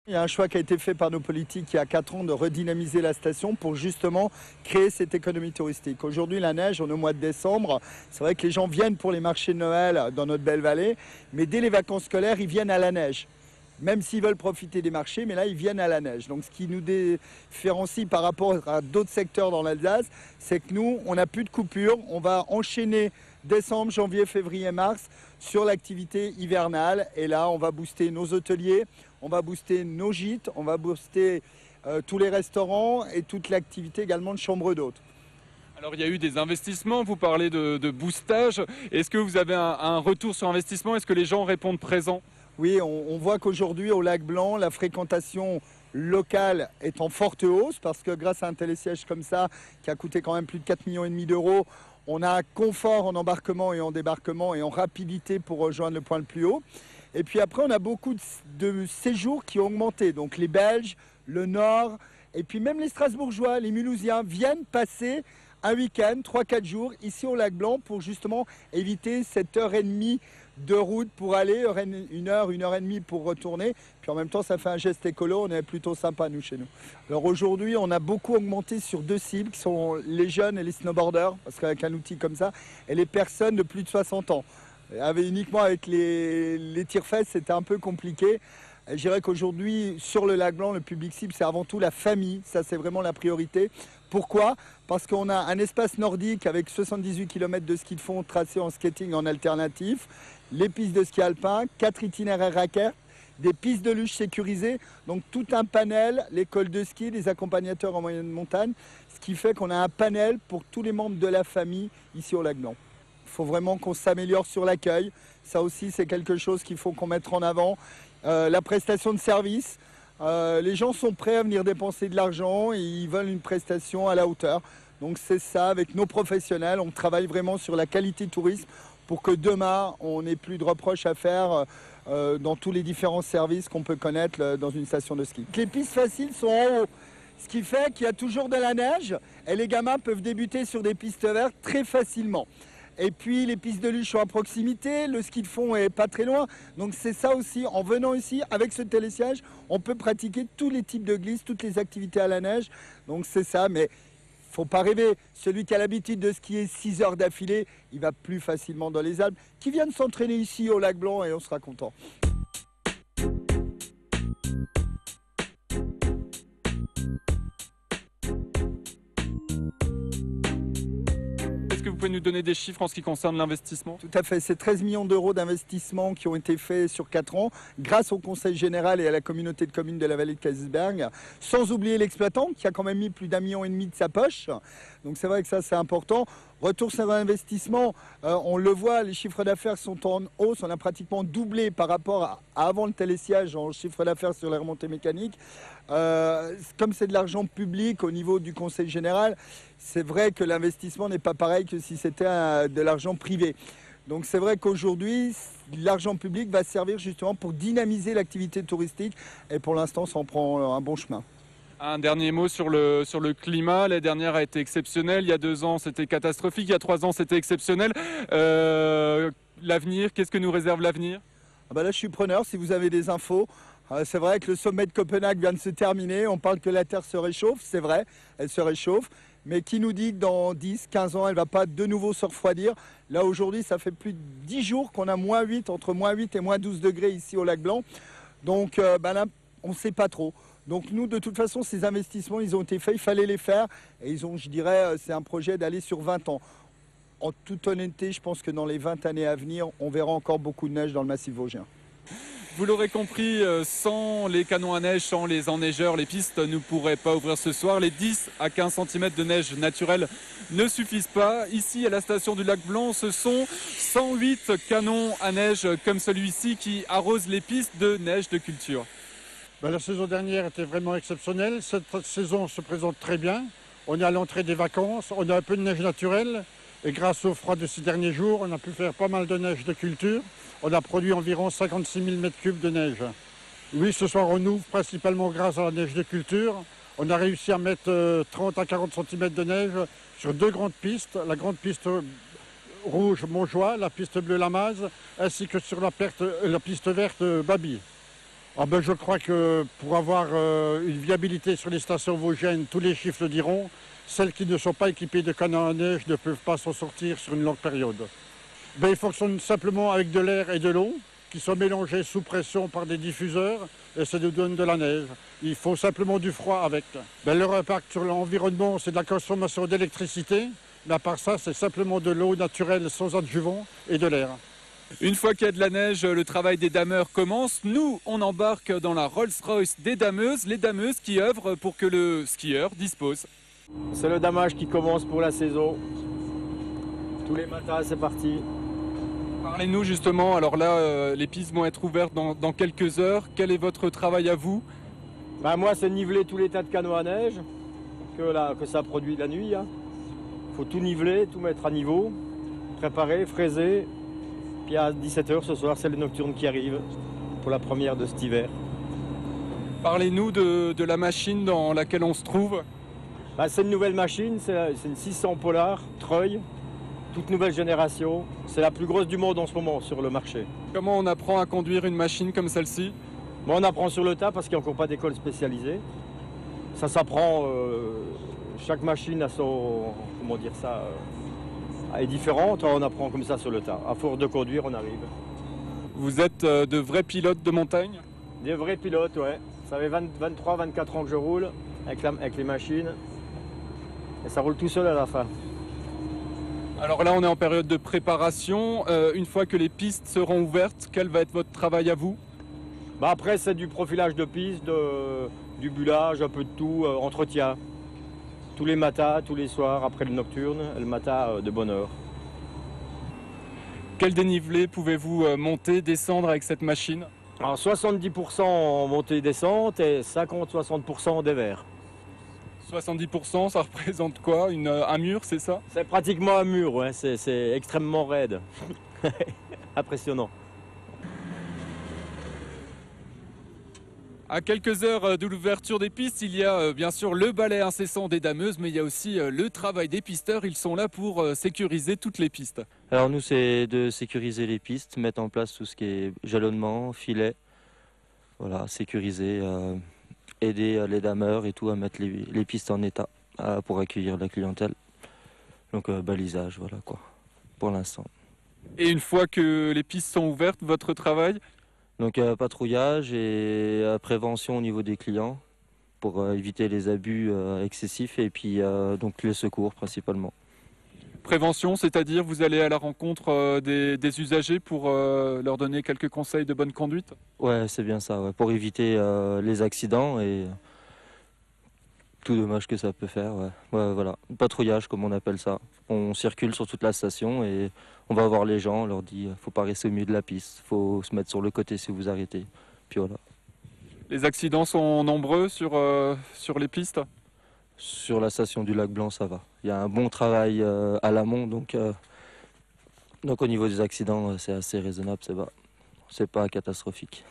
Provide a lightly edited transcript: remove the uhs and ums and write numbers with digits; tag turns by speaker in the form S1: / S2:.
S1: Il y a un choix qui a été fait par nos politiques il y a 4 ans de redynamiser la station pour justement créer cette économie touristique. Aujourd'hui, la neige, on est au mois de décembre. C'est vrai que les gens viennent pour les marchés de Noël dans notre belle vallée, mais dès les vacances scolaires, ils viennent à la neige. Même s'ils veulent profiter des marchés, mais là, ils viennent à la neige. Donc, ce qui nous différencie par rapport à d'autres secteurs dans l'Alsace, c'est que nous, on n'a plus de coupure. On va enchaîner décembre, janvier, février, mars sur l'activité hivernale. Et là, on va booster nos hôteliers, on va booster nos gîtes, on va booster tous les restaurants et toute l'activité également de chambres d'hôtes.
S2: Alors il y a eu des investissements, vous parlez de boostage. Est-ce que vous avez un retour sur investissement? Est-ce que les gens répondent présents?
S1: Oui, on voit qu'aujourd'hui au Lac Blanc, la fréquentation locale est en forte hausse parce que grâce à un télésiège comme ça, qui a coûté quand même plus de 4,5 millions d'euros, on a un confort en embarquement et en débarquement et en rapidité pour rejoindre le point le plus haut. Et puis après, on a beaucoup de séjours qui ont augmenté. Donc les Belges, le Nord, et puis même les Strasbourgeois, les Mulhousiens viennent passer un week-end, 3-4 jours, ici au Lac Blanc pour justement éviter cette heure et demie de route pour aller, une heure et demie pour retourner. Puis en même temps, ça fait un geste écolo, on est plutôt sympa nous chez nous. Alors aujourd'hui, on a beaucoup augmenté sur 2 cibles qui sont les jeunes et les snowboarders, parce qu'avec un outil comme ça, et les personnes de plus de 60 ans. Uniquement avec les tire-fesses, c'était un peu compliqué. Je dirais qu'aujourd'hui, sur le Lac Blanc, le public cible, c'est avant tout la famille. Ça, c'est vraiment la priorité. Pourquoi? Parce qu'on a un espace nordique avec 78 km de ski de fond tracés en skating en alternatif, les pistes de ski alpin, 4 itinéraires raquettes, des pistes de luge sécurisées, donc tout un panel, l'école de ski, les accompagnateurs en moyenne montagne, ce qui fait qu'on a un panel pour tous les membres de la famille ici au Lac Blanc. Il faut vraiment qu'on s'améliore sur l'accueil. Ça aussi, c'est quelque chose qu'il faut qu'on mette en avant. La prestation de service. Les gens sont prêts à venir dépenser de l'argent et ils veulent une prestation à la hauteur. Donc c'est ça, avec nos professionnels, on travaille vraiment sur la qualité tourisme pour que demain, on n'ait plus de reproches à faire dans tous les différents services qu'on peut connaître dans une station de ski. Les pistes faciles sont en haut, ce qui fait qu'il y a toujours de la neige et les gamins peuvent débuter sur des pistes vertes très facilement. Et puis les pistes de luge sont à proximité, le ski de fond est pas très loin. Donc c'est ça aussi, en venant ici, avec ce télésiège, on peut pratiquer tous les types de glisse, toutes les activités à la neige. Donc c'est ça, mais faut pas rêver. Celui qui a l'habitude de skier 6 heures d'affilée, il va plus facilement dans les Alpes. Qui viennent s'entraîner ici au Lac Blanc et on sera content.
S2: Est-ce que vous pouvez nous donner des chiffres en ce qui concerne l'investissement?
S1: Tout à fait, c'est 13 millions d'euros d'investissement qui ont été faits sur 4 ans grâce au Conseil général et à la communauté de communes de la vallée de Kaysersberg, sans oublier l'exploitant qui a quand même mis plus d'1,5 million de sa poche. Donc c'est vrai que ça c'est important. Retour sur l'investissement, on le voit, les chiffres d'affaires sont en hausse. On a pratiquement doublé par rapport à avant le télésiège en chiffre d'affaires sur les remontées mécaniques. Comme c'est de l'argent public au niveau du Conseil général, c'est vrai que l'investissement n'est pas pareil que si c'était de l'argent privé. Donc c'est vrai qu'aujourd'hui, l'argent public va servir justement pour dynamiser l'activité touristique et pour l'instant, ça en prend un bon chemin.
S2: Un dernier mot sur le climat. L'année dernière a été exceptionnelle. Il y a 2 ans, c'était catastrophique. Il y a 3 ans, c'était exceptionnel. L'avenir, qu'est-ce que nous réserve l'avenir?
S1: Là, je suis preneur si vous avez des infos. C'est vrai que le sommet de Copenhague vient de se terminer. On parle que la Terre se réchauffe. C'est vrai, elle se réchauffe. Mais qui nous dit que dans 10, 15 ans, elle ne va pas de nouveau se refroidir? Là, aujourd'hui, ça fait plus de 10 jours qu'on a -8, entre -8 et -12 degrés ici au Lac Blanc. Donc là, on ne sait pas trop. Donc nous, de toute façon, ces investissements, ils ont été faits, il fallait les faire. Et ils ont, je dirais, c'est un projet d'aller sur 20 ans. En toute honnêteté, je pense que dans les 20 années à venir, on verra encore beaucoup de neige dans le massif vosgien.
S2: Vous l'aurez compris, sans les canons à neige, sans les enneigeurs, les pistes ne pourraient pas ouvrir ce soir. Les 10 à 15 cm de neige naturelle ne suffisent pas. Ici, à la station du Lac Blanc, ce sont 108 canons à neige comme celui-ci qui arrosent les pistes de neige de culture.
S3: La saison dernière était vraiment exceptionnelle. Cette saison se présente très bien. On est à l'entrée des vacances, on a un peu de neige naturelle. Et grâce au froid de ces derniers jours, on a pu faire pas mal de neige de culture. On a produit environ 56 000 m3 de neige. Oui, ce soir, on ouvre principalement grâce à la neige de culture. On a réussi à mettre 30 à 40 cm de neige sur 2 grandes pistes. La grande piste rouge Montjoie, la piste bleue Lamaze, ainsi que sur la piste verte Babi. Ah ben, je crois que pour avoir une viabilité sur les stations vosgiennes, tous les chiffres le diront, celles qui ne sont pas équipées de canons à neige ne peuvent pas s'en sortir sur une longue période. Ben, ils fonctionnent simplement avec de l'air et de l'eau qui sont mélangés sous pression par des diffuseurs et ça nous donne de la neige. Il faut simplement du froid avec. Ben, leur impact sur l'environnement, c'est de la consommation d'électricité, mais à part ça, c'est simplement de l'eau naturelle sans adjuvant et de l'air.
S2: Une fois qu'il y a de la neige, le travail des dameurs commence. Nous, on embarque dans la Rolls-Royce des dameuses, les dameuses qui œuvrent pour que le skieur dispose.
S4: C'est le damage qui commence pour la saison. Tous les matins, c'est parti.
S2: Parlez-nous justement, alors là, les pistes vont être ouvertes dans quelques heures. Quel est votre travail à vous?
S4: Ben, moi, c'est niveler tous les tas de canaux à neige que ça produit la nuit. Il faut tout niveler, tout mettre à niveau, préparer, fraiser. Puis à 17h ce soir, c'est le nocturne qui arrive pour la première de cet hiver.
S2: Parlez-nous de la machine dans laquelle on se trouve.
S4: Ben, c'est une nouvelle machine, c'est une 600 Polar Treuil, toute nouvelle génération. C'est la plus grosse du monde en ce moment sur le marché.
S2: Comment on apprend à conduire une machine comme celle-ci?
S4: Bon, on apprend sur le tas parce qu'il n'y a encore pas d'école spécialisée. Ça s'apprend, chaque machine a son, comment dire ça, est différente, on apprend comme ça sur le tas. À force de conduire, on arrive.
S2: Vous êtes de vrais pilotes de montagne?
S4: Des vrais pilotes, ouais. Ça fait 23-24 ans que je roule avec les machines. Et ça roule tout seul à la fin.
S2: Alors là, on est en période de préparation. Une fois que les pistes seront ouvertes, quel va être votre travail à vous?
S4: Bah après, c'est du profilage de piste, du bulage, un peu de tout, entretien. Tous les matins, tous les soirs, après le nocturne, et le matin de bonne heure.
S2: Quel dénivelé pouvez-vous monter, descendre avec cette machine?
S4: Alors 70% en montée-descente et 50-60% en dévers.
S2: 70%, ça représente quoi? Un mur, c'est ça?
S4: C'est pratiquement un mur, ouais. C'est extrêmement raide. Impressionnant.
S2: À quelques heures de l'ouverture des pistes, il y a bien sûr le balai incessant des dameuses, mais il y a aussi le travail des pisteurs. Ils sont là pour sécuriser toutes les pistes.
S5: Alors nous, c'est de sécuriser les pistes, mettre en place tout ce qui est jalonnement, filet, voilà, sécuriser, aider les dameurs et tout à mettre les pistes en état pour accueillir la clientèle. Donc balisage, voilà quoi, pour l'instant.
S2: Et une fois que les pistes sont ouvertes, votre travail?
S5: Donc patrouillage et prévention au niveau des clients pour éviter les abus excessifs et puis donc les secours principalement.
S2: Prévention, c'est-à-dire vous allez à la rencontre des usagers pour leur donner quelques conseils de bonne conduite?
S5: Ouais, c'est bien ça, ouais, pour éviter les accidents et tout dommage que ça peut faire. Ouais. Ouais, voilà, patrouillage comme on appelle ça. On circule sur toute la station et on va voir les gens, on leur dit faut pas rester au milieu de la piste, faut se mettre sur le côté si vous arrêtez. Puis voilà.
S2: Les accidents sont nombreux sur les pistes?
S5: Sur la station du Lac Blanc, ça va. Il y a un bon travail à l'amont, donc au niveau des accidents, c'est assez raisonnable, c'est pas catastrophique.